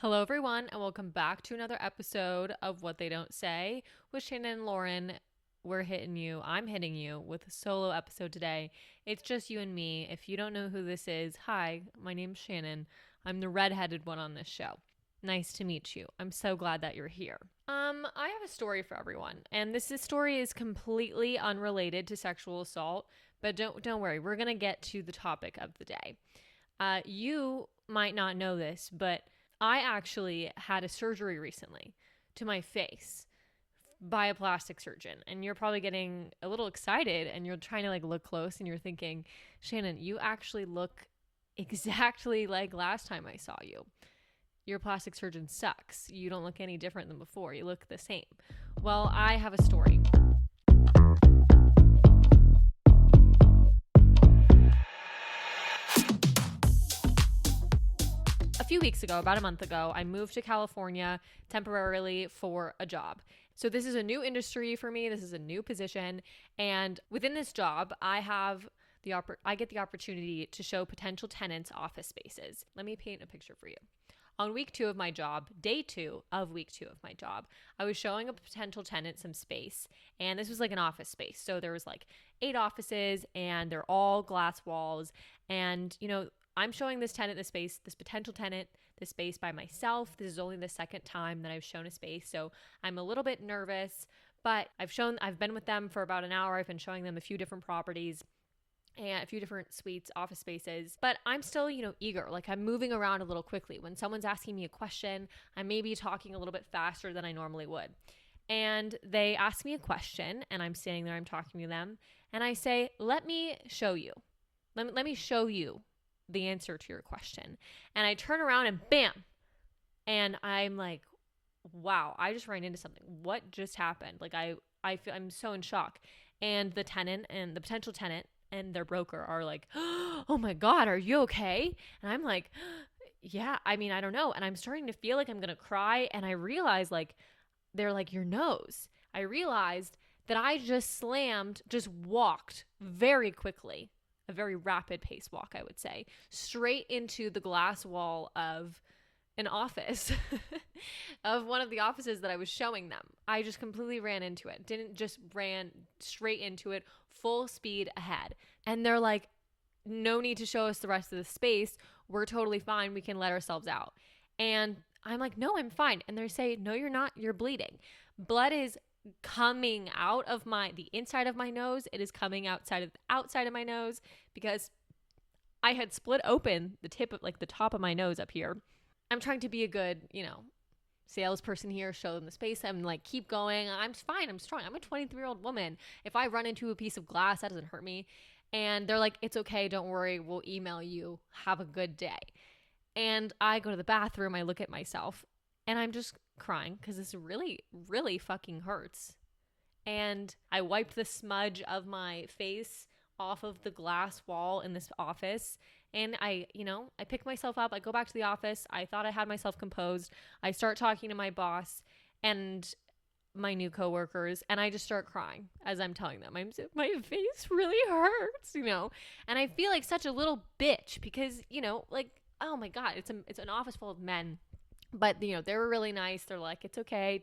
Hello, everyone, and welcome back to another episode of What They Don't Say with Shannon and Lauren. I'm hitting you with a solo episode today. It's just you and me. If you don't know who this is, hi, my name's Shannon. I'm the redheaded one on this show. Nice to meet you. I'm so glad that you're here. I have a story for everyone, and this story is completely unrelated to sexual assault, but don't worry, we're gonna get to the topic of the day. You might not know this, but I actually had a surgery recently to my face by a plastic surgeon. And you're probably getting a little excited and you're trying to look close and you're thinking, Shannon, you actually look exactly like last time I saw you. Your plastic surgeon sucks. You don't look any different than before. You look the same. Well, I have a story. A few weeks ago, about a month ago, I moved to California temporarily for a job. So this is a new industry for me. This is a new position. And within this job, I get the opportunity to show potential tenants office spaces. Let me paint a picture for you. On week 2 of my job, day 2 of week 2 of my job, I was showing a potential tenant some space. And this was like an office space. So there was 8 offices and they're all glass walls. And, I'm showing this potential tenant, this space by myself. This is only the second time that I've shown a space. So I'm a little bit nervous, but I've been with them for about an hour. I've been showing them a few different properties and a few different suites, office spaces, but I'm still, eager. I'm moving around a little quickly. When someone's asking me a question, I may be talking a little bit faster than I normally would. And they ask me a question and I'm standing there, I'm talking to them and I say, let me show you. Let me show you the answer to your question. And I turn around and bam. And I'm like, wow, I just ran into something. What just happened? I'm so in shock. And the tenant and the potential tenant and their broker are like, oh my God, are you okay? And I'm like, yeah, I don't know. And I'm starting to feel like I'm going to cry. And I realize they're like, your nose. I realized that I just walked very quickly, a very rapid pace walk, I would say, straight into the glass wall of an office, of one of the offices that I was showing them. I just completely ran into it. Ran straight into it, full speed ahead. And they're like, no need to show us the rest of the space. We're totally fine. We can let ourselves out. And I'm like, no, I'm fine. And they say, no, you're not. You're bleeding. Blood is coming out of the inside of my nose. It is coming outside of my nose because I had split open the tip of the top of my nose up here. I'm trying to be a good, salesperson here, show them the space. I'm like, keep going. I'm fine. I'm strong. I'm a 23-year-old woman. If I run into a piece of glass, that doesn't hurt me. And they're like, it's okay. Don't worry. We'll email you. Have a good day. And I go to the bathroom. I look at myself and I'm just crying because this really, really fucking hurts. And I wiped the smudge of my face off of the glass wall in this office. And I pick myself up. I go back to the office. I thought I had myself composed. I start talking to my boss and my new coworkers, and I just start crying as I'm telling them, my face really hurts, And I feel like such a little bitch because, oh my God, it's an office full of men. But, they were really nice. They're like, it's okay.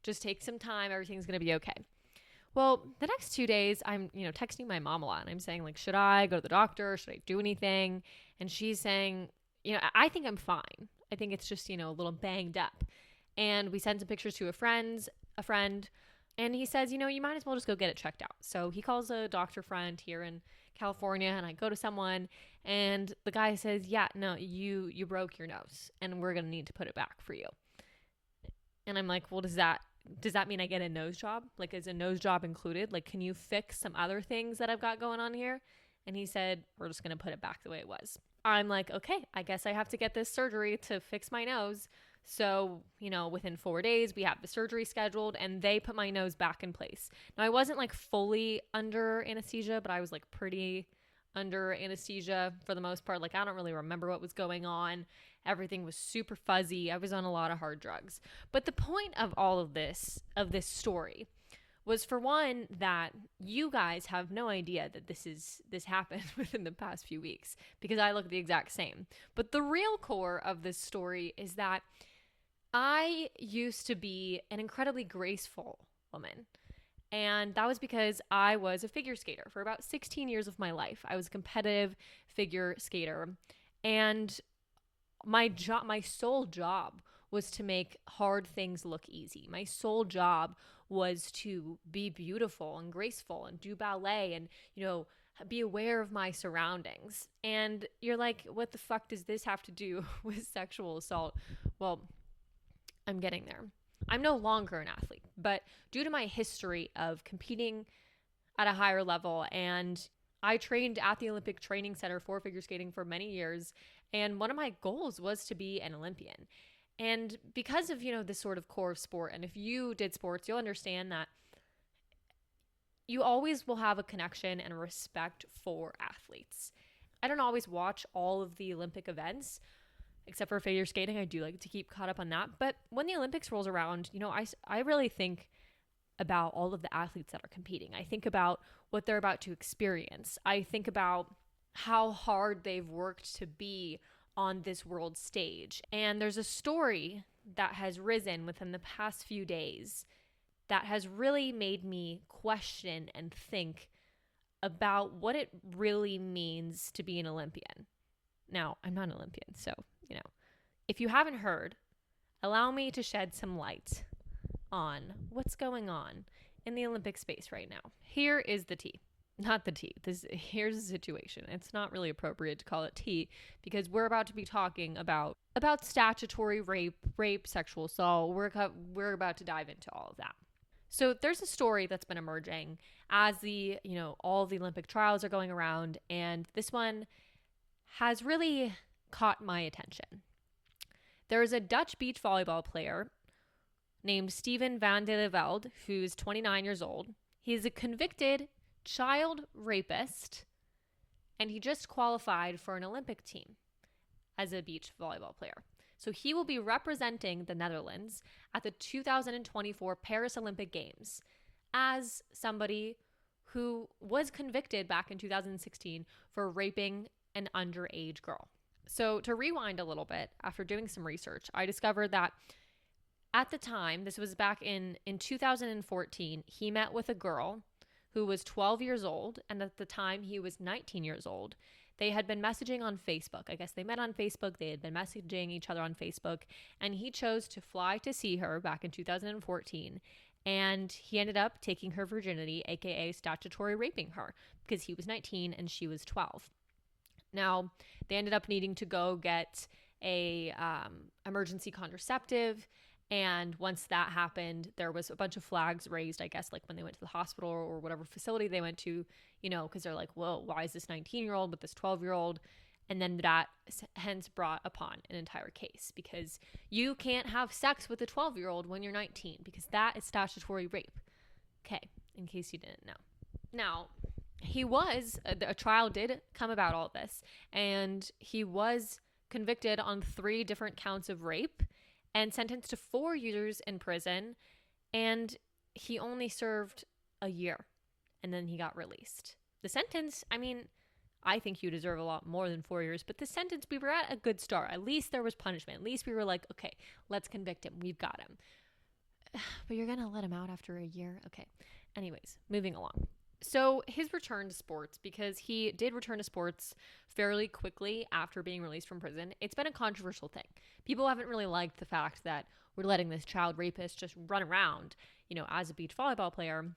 Just take some time. Everything's going to be okay. Well, the next 2 days, I'm, texting my mom a lot. And I'm saying, should I go to the doctor? Should I do anything? And she's saying, I think I'm fine. I think it's just, a little banged up. And we send some pictures to a friend. And he says, you might as well just go get it checked out. So he calls a doctor friend here in California, and I go to someone, and the guy says, yeah, no, you broke your nose, and we're going to need to put it back for you. And I'm like, well, does that mean I get a nose job? Is a nose job included? Can you fix some other things that I've got going on here? And he said, we're just going to put it back the way it was. I'm like, okay, I guess I have to get this surgery to fix my nose. So, within 4 days, we have the surgery scheduled and they put my nose back in place. Now, I wasn't fully under anesthesia, but I was pretty under anesthesia for the most part. I don't really remember what was going on. Everything was super fuzzy. I was on a lot of hard drugs. But the point of all of this story was, for one, that you guys have no idea that this happened within the past few weeks because I look the exact same. But the real core of this story is that I used to be an incredibly graceful woman. And that was because I was a figure skater for about 16 years of my life. I was a competitive figure skater. And my sole job was to make hard things look easy. My sole job was to be beautiful and graceful and do ballet and, be aware of my surroundings. And you're like, what the fuck does this have to do with sexual assault? Well, I'm getting there. I'm no longer an athlete, but due to my history of competing at a higher level, and I trained at the Olympic Training Center for figure skating for many years, and one of my goals was to be an Olympian. And because of, this sort of core of sport, and if you did sports, you'll understand that you always will have a connection and a respect for athletes. I don't always watch all of the Olympic events, except for figure skating. I do like to keep caught up on that. But when the Olympics rolls around, I really think about all of the athletes that are competing. I think about what they're about to experience. I think about how hard they've worked to be on this world stage. And there's a story that has risen within the past few days that has really made me question and think about what it really means to be an Olympian. Now, I'm not an Olympian, so, if you haven't heard, allow me to shed some light on what's going on in the Olympic space right now. Here is the tea. Not the tea. Here's the situation. It's not really appropriate to call it tea because we're about to be talking about statutory rape, sexual assault. We're about to dive into all of that. So there's a story that's been emerging as all the Olympic trials are going around, and this one has really caught my attention. There is a Dutch beach volleyball player named Steven van de Velde, who's 29 years old. He's a convicted child rapist, and he just qualified for an Olympic team as a beach volleyball player. So he will be representing the Netherlands at the 2024 Paris Olympic Games as somebody who was convicted back in 2016 for raping an underage girl. So to rewind a little bit, after doing some research, I discovered that at the time, this was back in 2014, he met with a girl who was 12 years old, and at the time he was 19 years old. They had been messaging on Facebook. I guess they met on Facebook. They had been messaging each other on Facebook, and he chose to fly to see her back in 2014, and he ended up taking her virginity, aka statutory raping her, because he was 19 and she was 12. Now, they ended up needing to go get a emergency contraceptive, and once that happened, there was a bunch of flags raised, I guess, like when they went to the hospital or whatever facility they went to, because they're like, well, why is this 19-year-old with this 12-year-old? And then that hence brought upon an entire case, because you can't have sex with a 12-year-old when you're 19, because that is statutory rape. Okay, in case you didn't know. Now, a trial did come about all this, and he was convicted on 3 different counts of rape and sentenced to 4 years in prison, and he only served a year, and then he got released. The sentence, I think you deserve a lot more than 4 years, but the sentence, we were at a good start. At least there was punishment. At least we were like, okay, let's convict him. We've got him. But you're going to let him out after a year? Okay. Anyways, moving along. So his return to sports, because he did return to sports fairly quickly after being released from prison, it's been a controversial thing. People haven't really liked the fact that we're letting this child rapist just run around, as a beach volleyball player.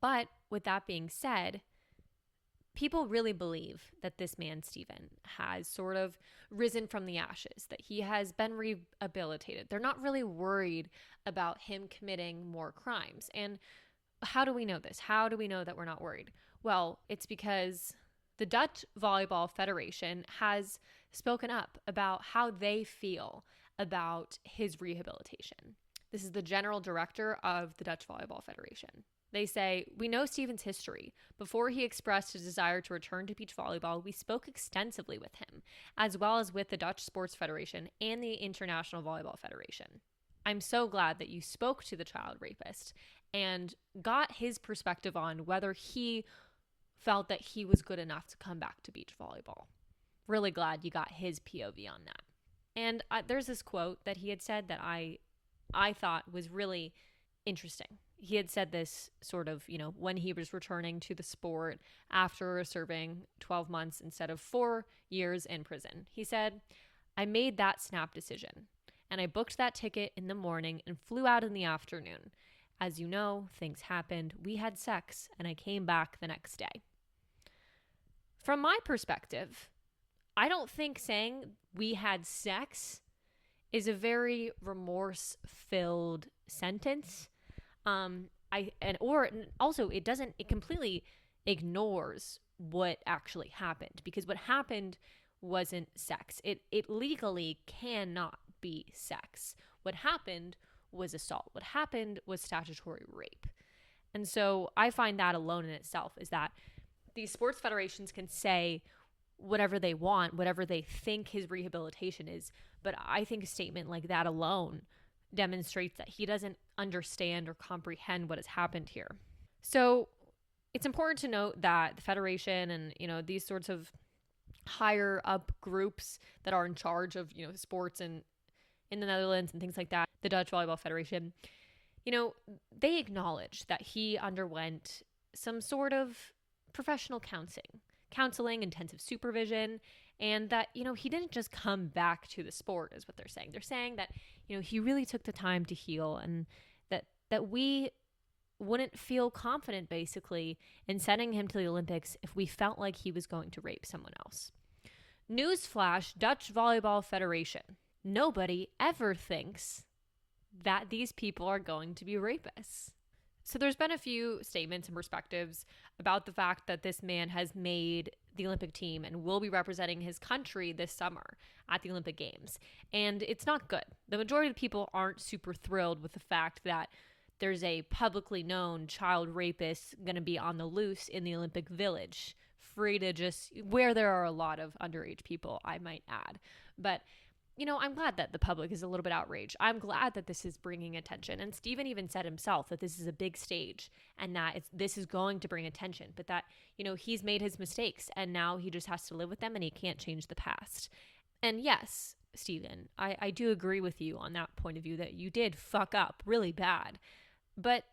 But with that being said, people really believe that this man, Steven, has sort of risen from the ashes, that he has been rehabilitated. They're not really worried about him committing more crimes. And how do we know this? How do we know that we're not worried? Well, it's because the Dutch Volleyball Federation has spoken up about how they feel about his rehabilitation. This is the general director of the Dutch Volleyball Federation. They say, "We know Steven's history. Before he expressed his desire to return to beach volleyball, we spoke extensively with him, as well as with the Dutch Sports Federation and the International Volleyball Federation. I'm so glad that you spoke to the child rapist and got his perspective on whether he felt that he was good enough to come back to beach volleyball. Really glad you got his POV on that." And there's this quote that he had said that I thought was really interesting. He had said this sort of, when he was returning to the sport after serving 12 months instead of 4 years in prison. He said, "I made that snap decision, and I booked that ticket in the morning and flew out in the afternoon. As you know, things happened. We had sex, and I came back the next day." From my perspective, I don't think saying we had sex is a very remorse-filled sentence. It completely ignores what actually happened, because what happened wasn't sex. It legally cannot be sex. What happened was assault. What happened was statutory rape. And so I find that alone in itself is that these sports federations can say whatever they want, whatever they think his rehabilitation is. But I think a statement like that alone demonstrates that he doesn't understand or comprehend what has happened here. So it's important to note that the federation and, these sorts of higher up groups that are in charge of, sports in the Netherlands and things like that, the Dutch Volleyball Federation, they acknowledge that he underwent some sort of professional counseling, intensive supervision, and that, he didn't just come back to the sport is what they're saying. They're saying that, he really took the time to heal, and that we wouldn't feel confident basically in sending him to the Olympics if we felt like he was going to rape someone else. Newsflash, Dutch Volleyball Federation. Nobody ever thinks that these people are going to be rapists. So there's been a few statements and perspectives about the fact that this man has made the Olympic team and will be representing his country this summer at the Olympic Games. And it's not good. The majority of the people aren't super thrilled with the fact that there's a publicly known child rapist going to be on the loose in the Olympic Village, free to just, where there are a lot of underage people, I might add. But I'm glad that the public is a little bit outraged. I'm glad that this is bringing attention. And Steven even said himself that this is a big stage and that this is going to bring attention, but that, he's made his mistakes and now he just has to live with them and he can't change the past. And yes, Steven, I do agree with you on that point of view that you did fuck up really bad. But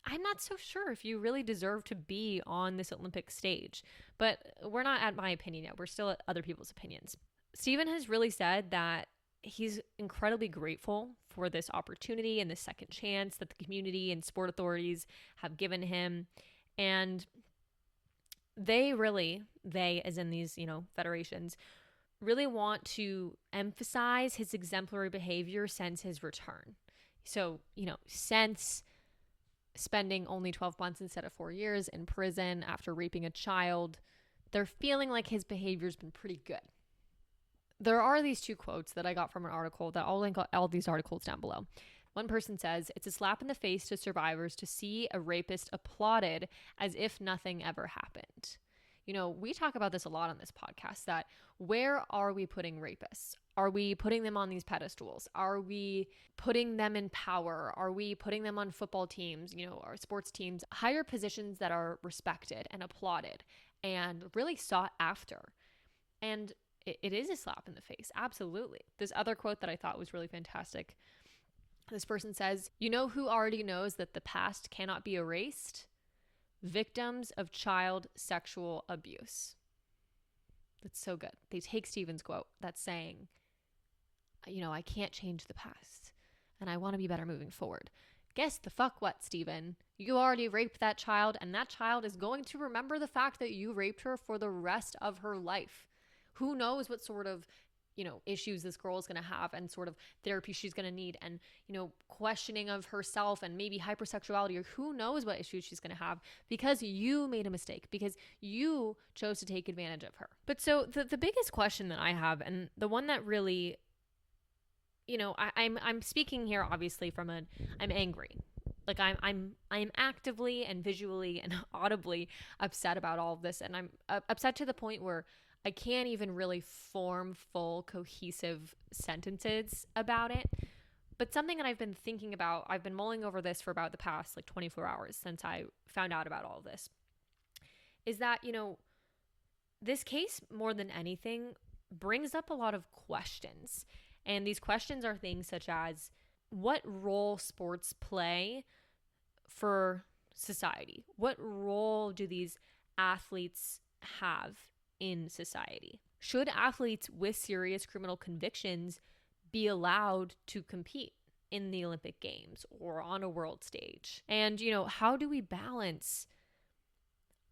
I'm not so sure if you really deserve to be on this Olympic stage. But we're not at my opinion yet. We're still at other people's opinions. Steven has really said that he's incredibly grateful for this opportunity and this second chance that the community and sport authorities have given him. And they as in these, federations, really want to emphasize his exemplary behavior since his return. So, since spending only 12 months instead of 4 years in prison after raping a child, they're feeling like his behavior's been pretty good. There are these two quotes that I got from an article that I'll link all these articles down below. One person says, "It's a slap in the face to survivors to see a rapist applauded as if nothing ever happened." We talk about this a lot on this podcast, that where are we putting rapists? Are we putting them on these pedestals? Are we putting them in power? Are we putting them on football teams, or sports teams, higher positions that are respected and applauded and really sought after? And it is a slap in the face. Absolutely. This other quote that I thought was really fantastic. This person says, "You know who already knows that the past cannot be erased? Victims of child sexual abuse." That's so good. They take Steven's quote that's saying, I can't change the past and I want to be better moving forward. Guess the fuck what, Steven? You already raped that child, and that child is going to remember the fact that you raped her for the rest of her life. Who knows what sort of, issues this girl is going to have and sort of therapy she's going to need and, questioning of herself and maybe hypersexuality, or who knows what issues she's going to have because you made a mistake, because you chose to take advantage of her. But so the biggest question that I have, and the one that really, I'm speaking here obviously from I'm angry. Like I'm actively and visually and audibly upset about all of this, and I'm upset to the point where I can't even really form full cohesive sentences about it. But something that I've been thinking about, I've been mulling over this for about the past 24 hours since I found out about all of this, is that, this case more than anything brings up a lot of questions. And these questions are things such as what role sports play for society? What role do these athletes have in society? Should athletes with serious criminal convictions be allowed to compete in the Olympic Games or on a world stage? And, how do we balance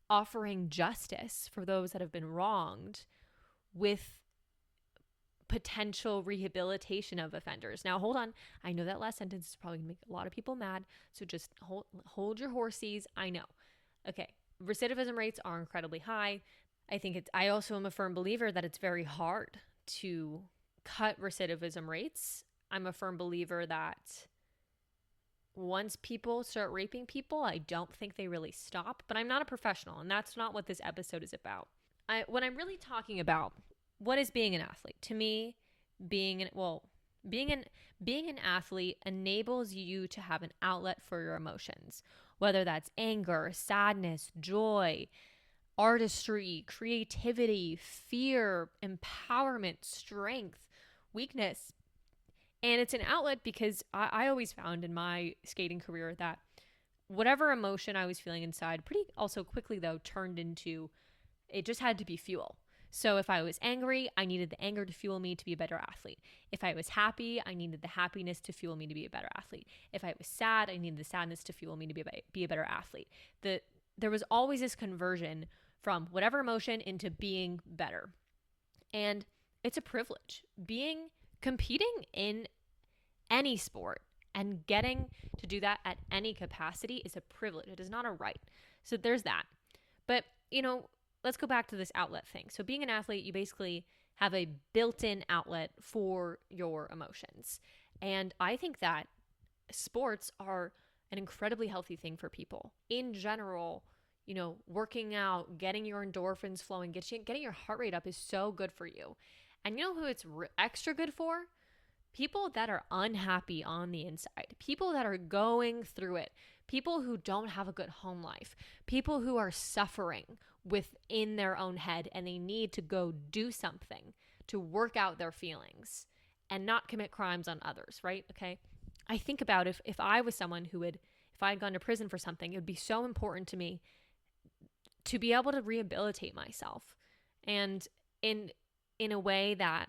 offering justice for those that have been wronged with potential rehabilitation of offenders? Now, hold on. I know that last sentence is probably going to make a lot of people mad, so just hold your horses. I know. Okay, recidivism rates are incredibly high. I also am a firm believer that it's very hard to cut recidivism rates. I'm a firm believer that once people start raping people, I don't think they really stop, but I'm not a professional, and that's not what this episode is about. When I'm really talking about what is being an athlete, to me, being an athlete enables you to have an outlet for your emotions, whether that's anger, sadness, joy, artistry, creativity, fear, empowerment, strength, weakness. And it's an outlet because I always found in my skating career that whatever emotion I was feeling inside pretty also quickly, though, turned into, it just had to be fuel. So if I was angry, I needed the anger to fuel me to be a better athlete. If I was happy, I needed the happiness to fuel me to be a better athlete. If I was sad, I needed the sadness to fuel me to be a better athlete. There was always this conversion from whatever emotion into being better. And it's a privilege. Competing in any sport and getting to do that at any capacity is a privilege. It is not a right. So there's that. But, let's go back to this outlet thing. So being an athlete, you basically have a built-in outlet for your emotions. And I think that sports are an incredibly healthy thing for people. In general, working out, getting your endorphins flowing, getting your heart rate up is so good for you. And you know who it's extra good for? People that are unhappy on the inside, people that are going through it, people who don't have a good home life, people who are suffering within their own head and they need to go do something to work out their feelings and not commit crimes on others, right? Okay. I think about if I was someone if I had gone to prison for something, it would be so important to me to be able to rehabilitate myself and in a way that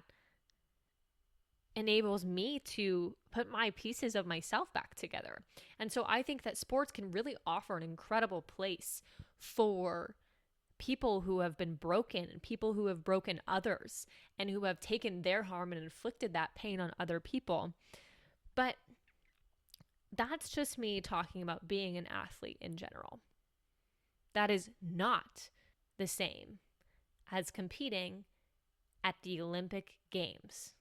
enables me to put my pieces of myself back together. And so I think that sports can really offer an incredible place for people who have been broken and people who have broken others and who have taken their harm and inflicted that pain on other people. But that's just me talking about being an athlete in general. That is not the same as competing at the Olympic Games.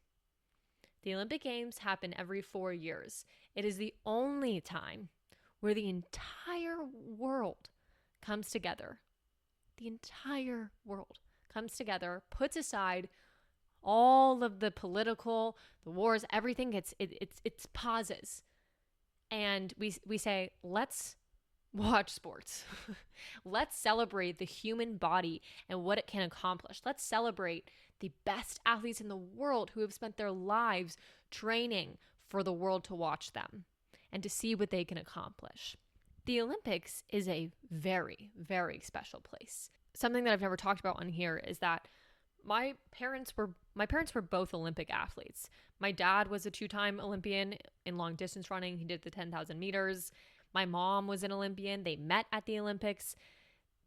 The Olympic Games happen every 4 years. It is the only time where the entire world comes together. The entire world comes together, puts aside all of the political, the wars, everything. It's pauses. And we say, let's watch sports. Let's celebrate the human body and what it can accomplish. Let's celebrate the best athletes in the world who have spent their lives training for the world to watch them and to see what they can accomplish. The Olympics is a very, very special place. Something that I've never talked about on here is that my parents were both Olympic athletes. My dad was a 2-time Olympian in long distance running. He did the 10,000 meters. My mom was an Olympian. They met at the Olympics.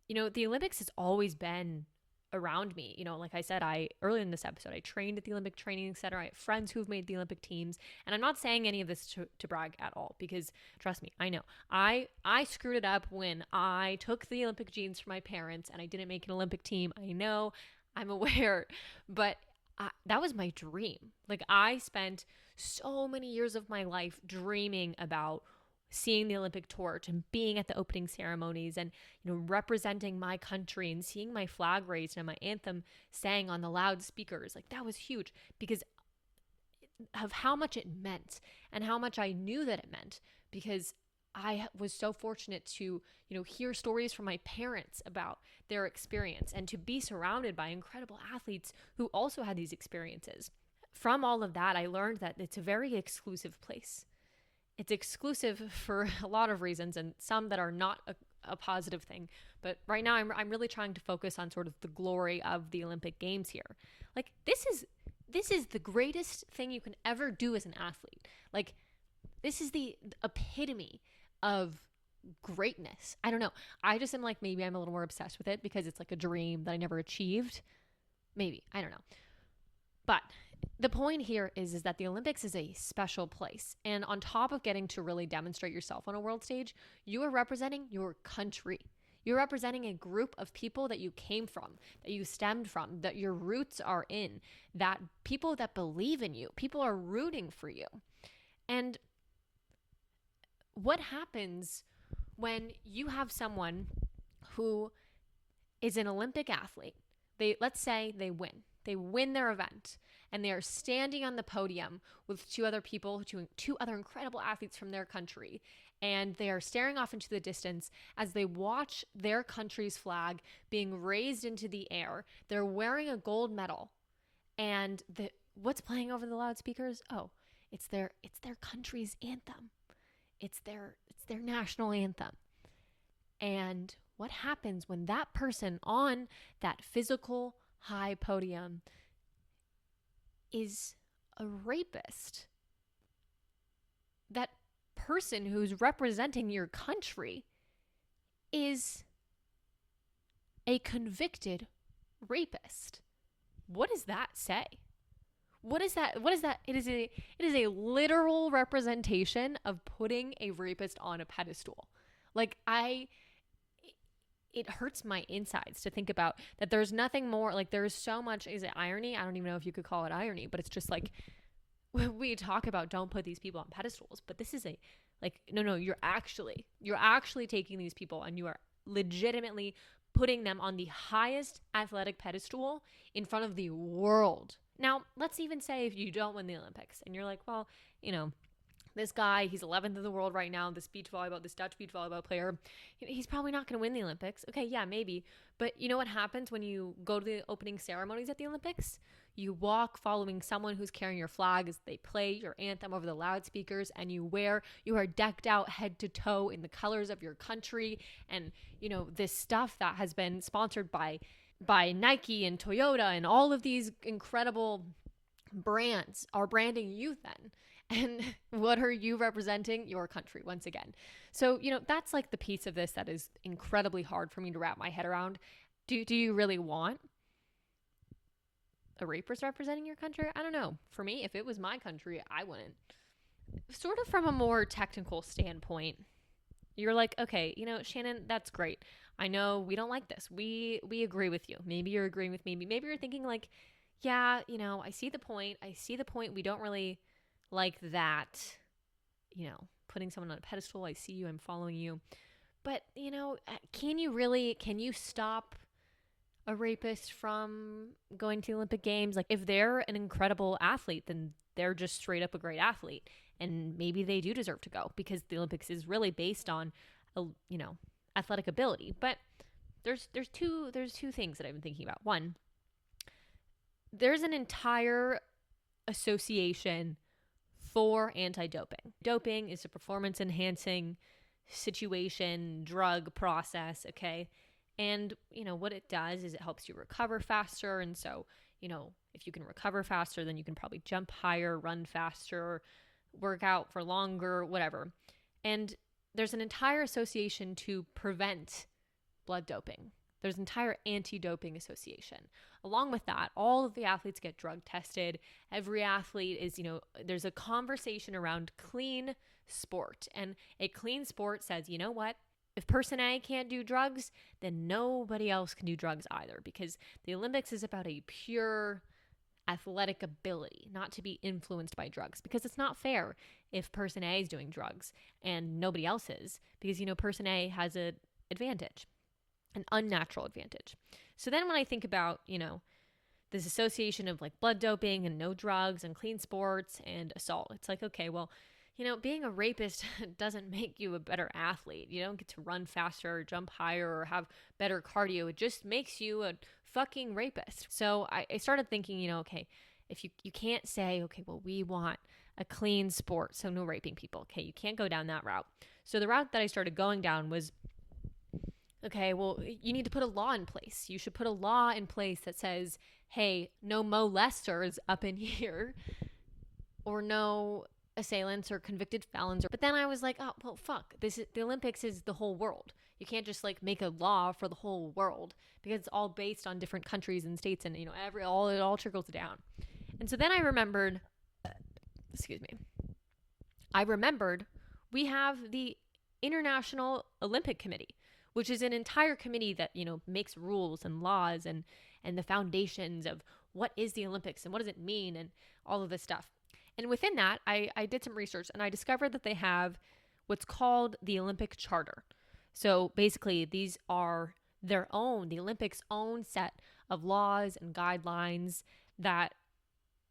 The Olympics has always been around me. Like I said, earlier in this episode, I trained at the Olympic Training Center. I have friends who've made the Olympic teams. And I'm not saying any of this to brag at all, because trust me, I know. I screwed it up when I took the Olympic jeans from my parents and I didn't make an Olympic team. I know, I'm aware, but that was my dream. Like, I spent so many years of my life dreaming about seeing the Olympic torch and being at the opening ceremonies and, representing my country and seeing my flag raised and my anthem sang on the loudspeakers. Like, that was huge because of how much it meant and how much I knew that it meant, because I was so fortunate to, hear stories from my parents about their experience and to be surrounded by incredible athletes who also had these experiences. From all of that, I learned that it's a very exclusive place. It's exclusive for a lot of reasons and some that are not a positive thing. But right now I'm really trying to focus on sort of the glory of the Olympic Games here. Like this is the greatest thing you can ever do as an athlete. Like this is the epitome of greatness. I don't know. I just am like, maybe I'm a little more obsessed with it because it's like a dream that I never achieved. Maybe. I don't know. But the point here is that the Olympics is a special place. And on top of getting to really demonstrate yourself on a world stage, you are representing your country. You're representing a group of people that you came from, that you stemmed from, that your roots are in, that people that believe in you, people are rooting for you. And what happens when you have someone who is an Olympic athlete? Let's say they win their event, and they are standing on the podium with two other incredible athletes from their country, and they are staring off into the distance as they watch their country's flag being raised into the air. They're wearing a gold medal, and what's playing over the loudspeakers? Oh, it's their country's anthem. It's their national anthem. And what happens when that person on that physical high podium is a rapist? That person who's representing your country is a convicted rapist. What does that say? What is that? It is a literal representation of putting a rapist on a pedestal. Like it hurts my insides to think about that. There's nothing more, like there's so much, is it irony? I don't even know if you could call it irony, but it's just like, we talk about don't put these people on pedestals, but this is no, you're actually taking these people and you are legitimately putting them on the highest athletic pedestal in front of the world. Now, let's even say if you don't win the Olympics and you're like, well, this guy, he's 11th in the world right now, this Dutch beach volleyball player, he's probably not going to win the Olympics. Okay, yeah, maybe. But you know what happens when you go to the opening ceremonies at the Olympics? You walk following someone who's carrying your flag as they play your anthem over the loudspeakers, and you are decked out head to toe in the colors of your country, and this stuff that has been sponsored by Nike and Toyota and all of these incredible brands are branding you then. And what are you representing? Your country once again. So, that's like the piece of this that is incredibly hard for me to wrap my head around. Do you really want a rapist representing your country? I don't know. For me, if it was my country, I wouldn't. Sort of from a more technical standpoint, you're like, okay, Shannon, that's great. I know we don't like this. We agree with you. Maybe you're agreeing with me. Maybe you're thinking like, yeah, I see the point. We don't really like that, putting someone on a pedestal. I see you, I'm following you. But, can you stop a rapist from going to the Olympic Games? Like, if they're an incredible athlete, then they're just straight up a great athlete. And maybe they do deserve to go because the Olympics is really based on, athletic ability. But there's two things that I've been thinking about. One, there's an entire association for anti-doping. Doping is a performance-enhancing situation, drug process, okay? And, what it does is it helps you recover faster. And so, if you can recover faster, then you can probably jump higher, run faster, work out for longer, whatever. And there's an entire association to prevent blood doping. There's an entire anti-doping association. Along with that, all of the athletes get drug tested. Every athlete is, there's a conversation around clean sport. And a clean sport says, you know what? If person A can't do drugs, then nobody else can do drugs either, because the Olympics is about a pure athletic ability, not to be influenced by drugs, because it's not fair if person A is doing drugs and nobody else is, because, person A has an advantage. An unnatural advantage. So then when I think about, this association of like blood doping and no drugs and clean sports and assault, it's like, okay, well, being a rapist doesn't make you a better athlete. You don't get to run faster or jump higher or have better cardio. It just makes you a fucking rapist. So I started thinking, okay, if you can't say, okay, well, we want a clean sport, so no raping people. Okay, you can't go down that route. So the route that I started going down was, okay, well, you need to put a law in place. You should put a law in place that says, hey, no molesters up in here, or no assailants or convicted felons. But then I was like, oh, well, fuck. The Olympics is the whole world. You can't just like make a law for the whole world because it's all based on different countries and states, and it all trickles down. And so then I remembered, we have the International Olympic Committee, which is an entire committee that, makes rules and laws and the foundations of what is the Olympics and what does it mean and all of this stuff. And within that, I did some research and I discovered that they have what's called the Olympic Charter. So basically, these are the Olympics' own set of laws and guidelines that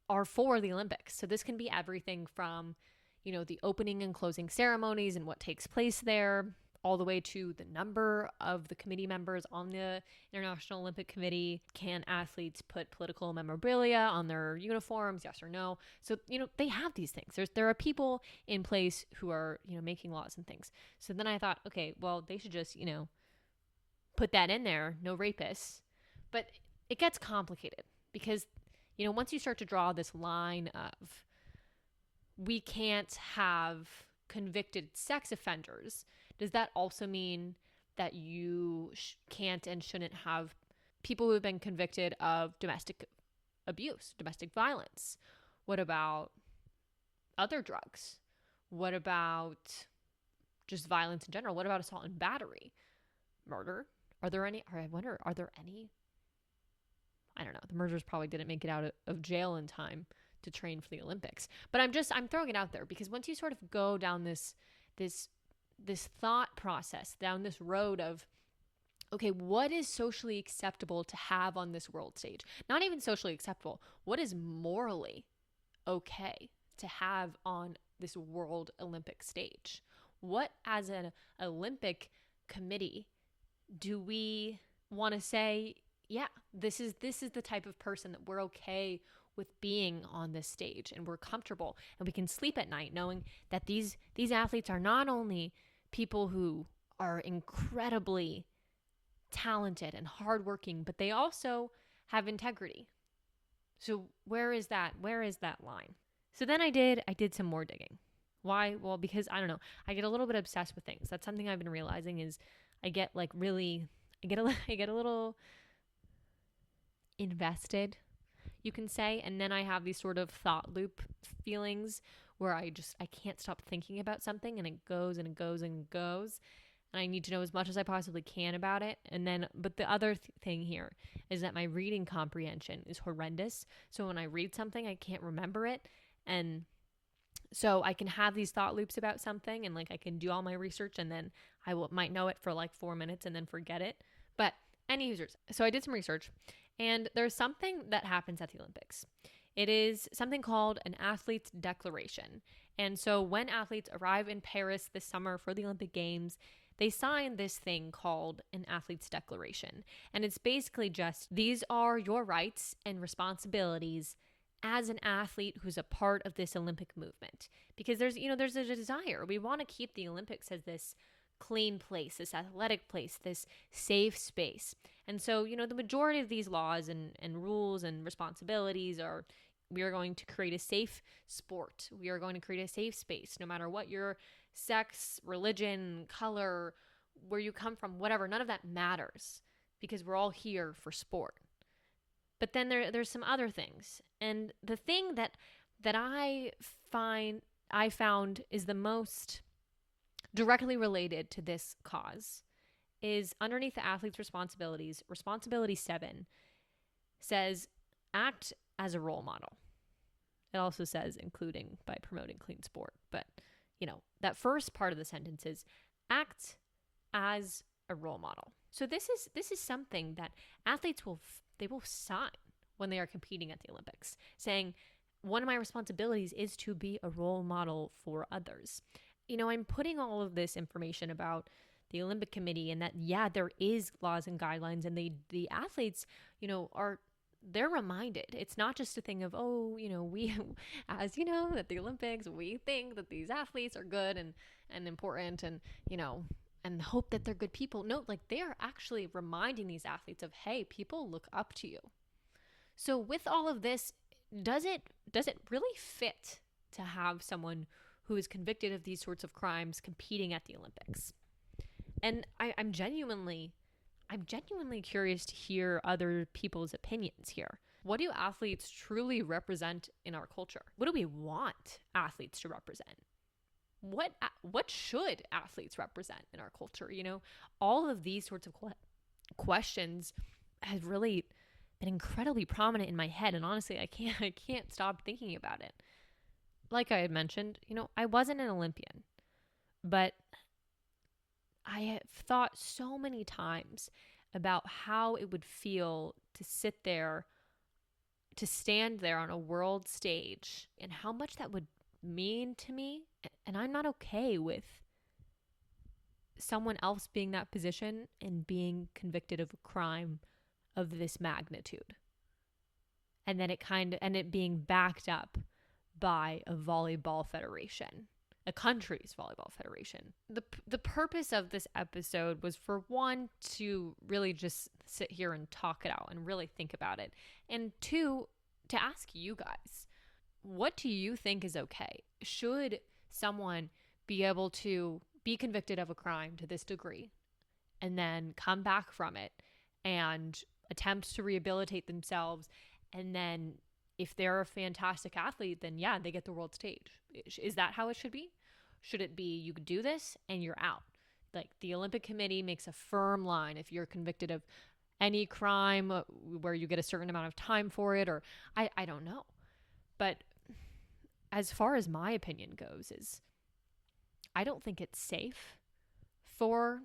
are for the Olympics. So this can be everything from, the opening and closing ceremonies and what takes place there, all the way to the number of the committee members on the International Olympic Committee. Can athletes put political memorabilia on their uniforms, yes or no? So, they have these things. There are people in place who are, making laws and things. So then I thought, okay, well, they should just, put that in there, no rapists. But it gets complicated because, once you start to draw this line of, we can't have convicted sex offenders, does that also mean that you can't and shouldn't have people who have been convicted of domestic abuse, domestic violence? What about other drugs? What about just violence in general? What about assault and battery? Murder? Are there any? Or I wonder, are there any? I don't know. The murderers probably didn't make it out of jail in time to train for the Olympics. But I'm throwing it out there because once you sort of go down this thought process, down this road of, okay, what is socially acceptable to have on this world stage? Not even socially acceptable. What is morally okay to have on this world Olympic stage? What, as an Olympic committee, do we want to say, yeah, this is the type of person that we're okay with being on this stage, and we're comfortable and we can sleep at night knowing that these athletes are not only people who are incredibly talented and hardworking, but they also have integrity. So where is that line? So then I did some more digging. Why? Well, because I don't know, I get a little bit obsessed with things. That's something I've been realizing is I get a little invested, you can say, and then I have these sort of thought loop feelings where I can't stop thinking about something, and it goes and it goes and it goes, and I need to know as much as I possibly can about it. And then, but the other thing here is that my reading comprehension is horrendous. So when I read something, I can't remember it, and so I can have these thought loops about something, and like I can do all my research, and then might know it for like 4 minutes and then forget it. But anyways, so I did some research. And there's something that happens at the Olympics. It is something called an athlete's declaration. And so when athletes arrive in Paris this summer for the Olympic Games, they sign this thing called an athlete's declaration. And it's basically just, these are your rights and responsibilities as an athlete who's a part of this Olympic movement. Because there's a desire. We want to keep the Olympics as this clean place, this athletic place, this safe space. And so, the majority of these laws and rules and responsibilities are, we are going to create a safe sport. We are going to create a safe space, no matter what your sex, religion, color, where you come from, whatever, none of that matters because we're all here for sport. But then there's some other things. And the thing that I found is the most directly related to this cause is underneath the athlete's responsibilities. Responsibility 7 says, act as a role model. It also says, including by promoting clean sport. But, that first part of the sentence is, act as a role model. So this is something that athletes will sign when they are competing at the Olympics, saying, one of my responsibilities is to be a role model for others. I'm putting all of this information about the Olympic Committee and that, yeah, there is laws and guidelines, and the athletes, they're reminded. It's not just a thing of, we, as at the Olympics, we think that these athletes are good and important and hope that they're good people. No, like they are actually reminding these athletes of, hey, people look up to you. So with all of this, does it really fit to have someone who is convicted of these sorts of crimes competing at the Olympics? And I'm genuinely curious to hear other people's opinions here. What do athletes truly represent in our culture? What do we want athletes to represent? What should athletes represent in our culture? All of these sorts of questions have really been incredibly prominent in my head, and honestly, I can't stop thinking about it. Like I had mentioned, I wasn't an Olympian, but I have thought so many times about how it would feel to stand there on a world stage, and how much that would mean to me. And I'm not okay with someone else being in that position and being convicted of a crime of this magnitude. And then it being backed up by a volleyball federation, a country's volleyball federation. The purpose of this episode was, for one, to really just sit here and talk it out and really think about it. And two, to ask you guys, what do you think is okay? Should someone be able to be convicted of a crime to this degree and then come back from it and attempt to rehabilitate themselves, and then if they're a fantastic athlete, then yeah, they get the world stage? Is that how it should be? Should it be, you could do this and you're out? Like, the Olympic Committee makes a firm line if you're convicted of any crime where you get a certain amount of time for it, or I don't know. But as far as my opinion goes, is I don't think it's safe for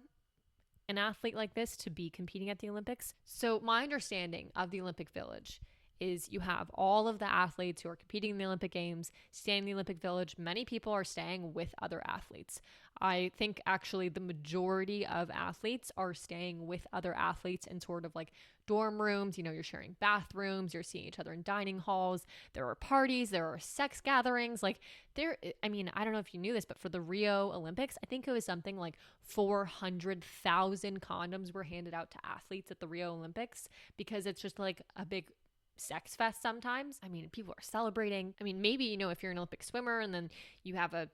an athlete like this to be competing at the Olympics. So my understanding of the Olympic Village is you have all of the athletes who are competing in the Olympic Games staying in the Olympic Village. Many people are staying with other athletes. I think actually the majority of athletes are staying with other athletes in sort of like dorm rooms. You're sharing bathrooms, you're seeing each other in dining halls. There are parties, there are sex gatherings. I don't know if you knew this, but for the Rio Olympics, I think it was something like 400,000 condoms were handed out to athletes at the Rio Olympics, because it's just like a big sex fest sometimes. People are celebrating. Maybe, if you're an Olympic swimmer and then you have a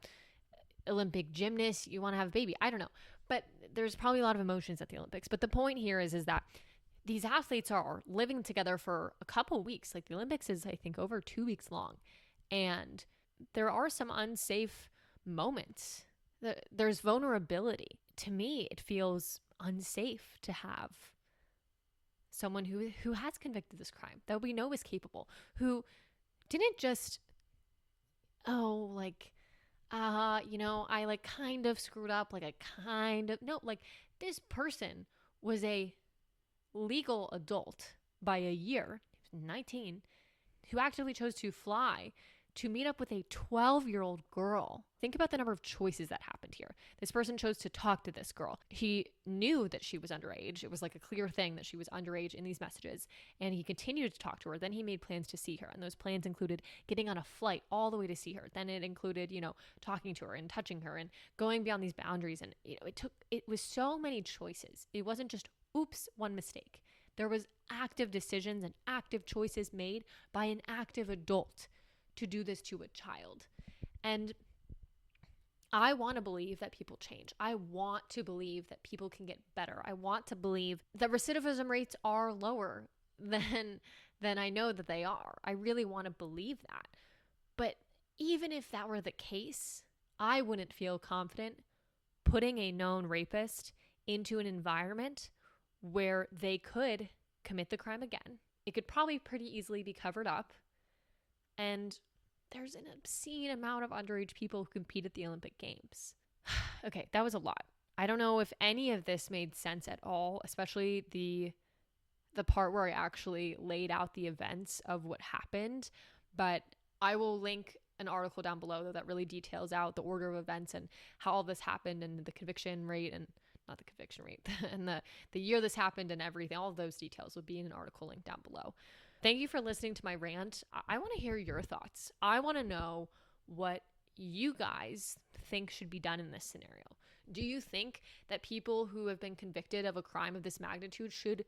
Olympic gymnast, you want to have a baby. I don't know. But there's probably a lot of emotions at the Olympics. But the point here is that these athletes are living together for a couple weeks. Like, the Olympics is, I think, over 2 weeks long. And there are some unsafe moments. There's vulnerability. To me, it feels unsafe to have someone who has convicted this crime, that we know is capable, who didn't just, I kind of screwed up, no, this person was a legal adult by a year, 19, who actively chose to fly to meet up with a 12-year-old girl. Think about the number of choices that happened here. This person chose to talk to this girl. He knew that she was underage. It was like a clear thing that she was underage in these messages. And he continued to talk to her. Then he made plans to see her. And those plans included getting on a flight all the way to see her. Then it included, talking to her and touching her and going beyond these boundaries. And, it was so many choices. It wasn't just, oops, one mistake. There was active decisions and active choices made by an active adult to do this to a child. And I want to believe that people change. I want to believe that people can get better. I want to believe that recidivism rates are lower than I know that they are. I really want to believe that. But even if that were the case, I wouldn't feel confident putting a known rapist into an environment where they could commit the crime again. It could probably pretty easily be covered up. And there's an obscene amount of underage people who compete at the Olympic Games. Okay, that was a lot. I don't know if any of this made sense at all, especially the part where I actually laid out the events of what happened. But I will link an article down below though that really details out the order of events and how all this happened and the conviction rate and not the conviction rate and the year this happened and everything. All of those details will be in an article link down below. Thank you for listening to my rant. I want to hear your thoughts. I want to know what you guys think should be done in this scenario. Do you think that people who have been convicted of a crime of this magnitude should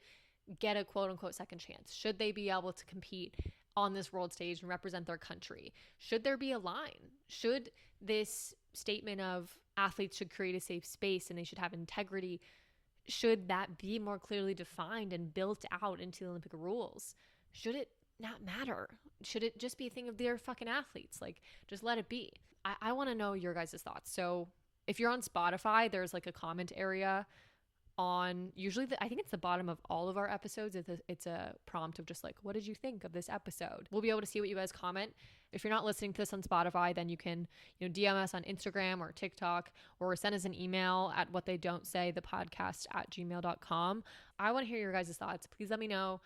get a quote unquote second chance? Should they be able to compete on this world stage and represent their country? Should there be a line? Should this statement of athletes should create a safe space and they should have integrity, should that be more clearly defined and built out into the Olympic rules? Should it not matter? Should it just be a thing of they're fucking athletes? Like, just let it be. I want to know your guys' thoughts. So if you're on Spotify, there's like a comment area on usually I think it's the bottom of all of our episodes. It's a prompt of just like, what did you think of this episode? We'll be able to see what you guys comment. If you're not listening to this on Spotify, then you can, DM us on Instagram or TikTok or send us an email at whattheydon'tsay@gmail.com. I want to hear your guys' thoughts. Please let me know.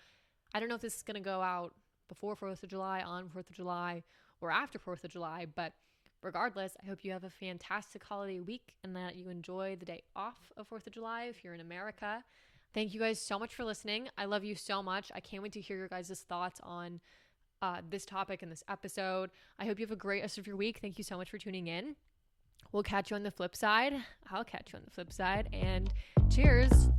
I don't know if this is going to go out before 4th of July, on 4th of July, or after 4th of July, but regardless, I hope you have a fantastic holiday week and that you enjoy the day off of 4th of July if you're in America. Thank you guys so much for listening. I love you so much. I can't wait to hear your guys' thoughts on this topic and this episode. I hope you have a great rest of your week. Thank you so much for tuning in. We'll catch you on the flip side. I'll catch you on the flip side. And cheers.